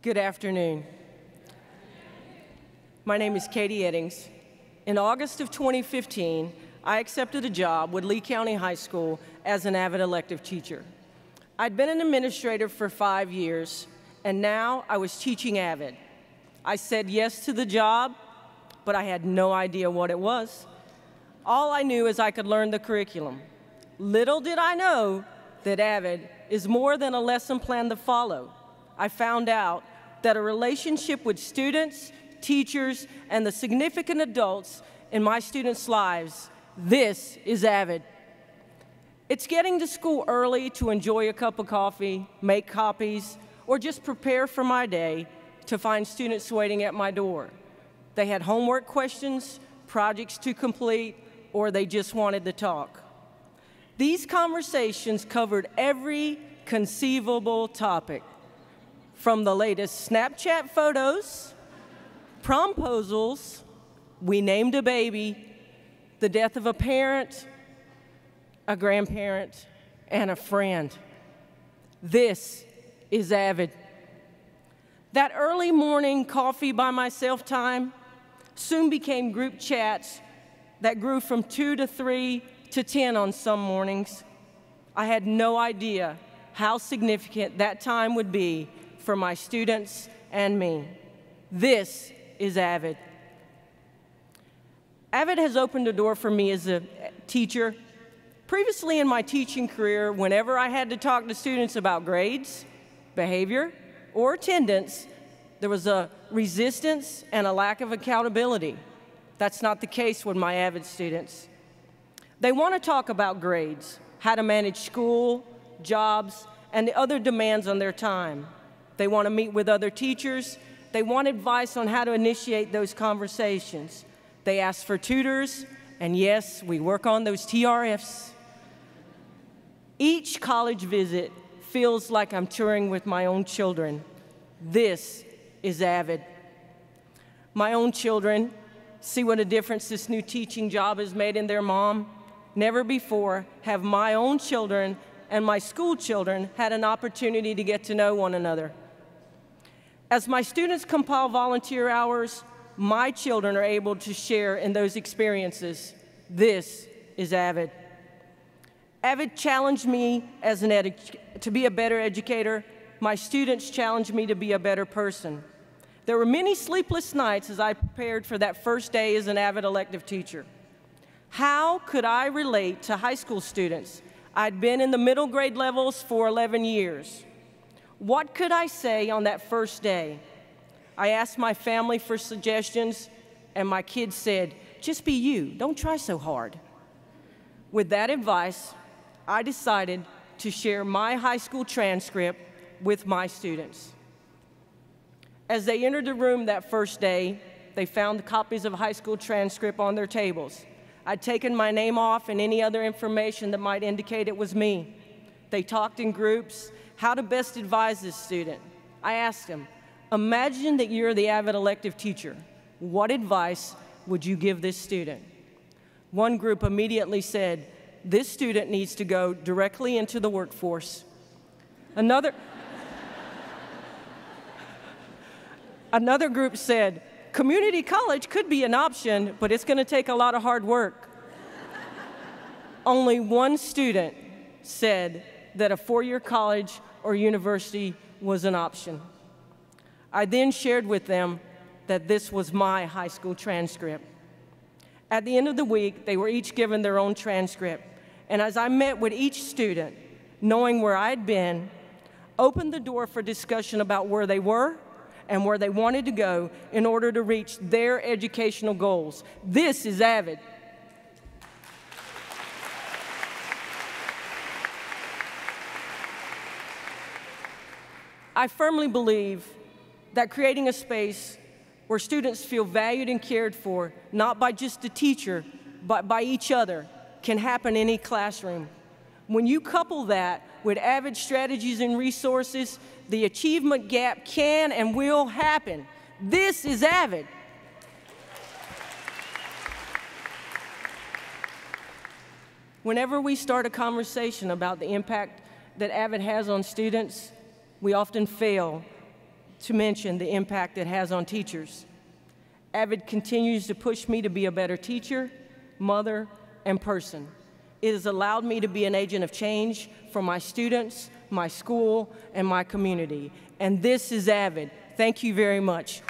Good afternoon. My name is Katie Eddings. In August of 2015, I accepted a job with Lee County High School as an Avid elective teacher. I'd been an administrator for 5 years, and now I was teaching Avid. I said yes to the job, but I had no idea what it was. All I knew is I could learn the curriculum. Little did I know that Avid is more than a lesson plan to follow. I found out that a relationship with students, teachers, and the significant adults in my students' lives, this is Avid. It's getting to school early to enjoy a cup of coffee, make copies, or just prepare for my day to find students waiting at my door. They had homework questions, projects to complete, or they just wanted to talk. These conversations covered every conceivable topic, from the latest Snapchat photos, promposals, we named a baby, the death of a parent, a grandparent, and a friend. This is Avid. That early morning coffee by myself time soon became group chats that grew from 2 to 3 to 10 on some mornings. I had no idea how significant that time would be for my students and me. This is Avid. Avid has opened a door for me as a teacher. Previously in my teaching career, whenever I had to talk to students about grades, behavior, or attendance, there was a resistance and a lack of accountability. That's not the case with my Avid students. They want to talk about grades, how to manage school, jobs, and the other demands on their time. They want to meet with other teachers. They want advice on how to initiate those conversations. They ask for tutors, and yes, we work on those TRFs. Each college visit feels like I'm touring with my own children. This is Avid. My own children see what a difference this new teaching job has made in their mom. Never before have my own children and my school children had an opportunity to get to know one another. As my students compile volunteer hours, my children are able to share in those experiences. This is Avid. Avid challenged me as to be a better educator. My students challenged me to be a better person. There were many sleepless nights as I prepared for that first day as an Avid elective teacher. How could I relate to high school students? I'd been in the middle grade levels for 11 years. What could I say on that first day? I asked my family for suggestions, and my kids said, "Just be you, don't try so hard." With that advice, I decided to share my high school transcript with my students. As they entered the room that first day, they found copies of a high school transcript on their tables. I'd taken my name off and any other information that might indicate it was me. They talked in groups, how to best advise this student. I asked them, imagine that you're the Avid elective teacher. What advice would you give this student? One group immediately said, this student needs to go directly into the workforce. Another group said, community college could be an option, but it's going to take a lot of hard work. Only one student said that a four-year college or university was an option. I then shared with them that this was my high school transcript. At the end of the week, they were each given their own transcript. And as I met with each student, knowing where I'd been, opened the door for discussion about where they were and where they wanted to go in order to reach their educational goals. This is Avid. I firmly believe that creating a space where students feel valued and cared for, not by just the teacher, but by each other, can happen in any classroom. When you couple that with Avid strategies and resources, the achievement gap can and will happen. This is Avid. Whenever we start a conversation about the impact that Avid has on students, we often fail to mention the impact it has on teachers. Avid continues to push me to be a better teacher, mother, and person. It has allowed me to be an agent of change for my students, my school, and my community. And this is Avid. Thank you very much.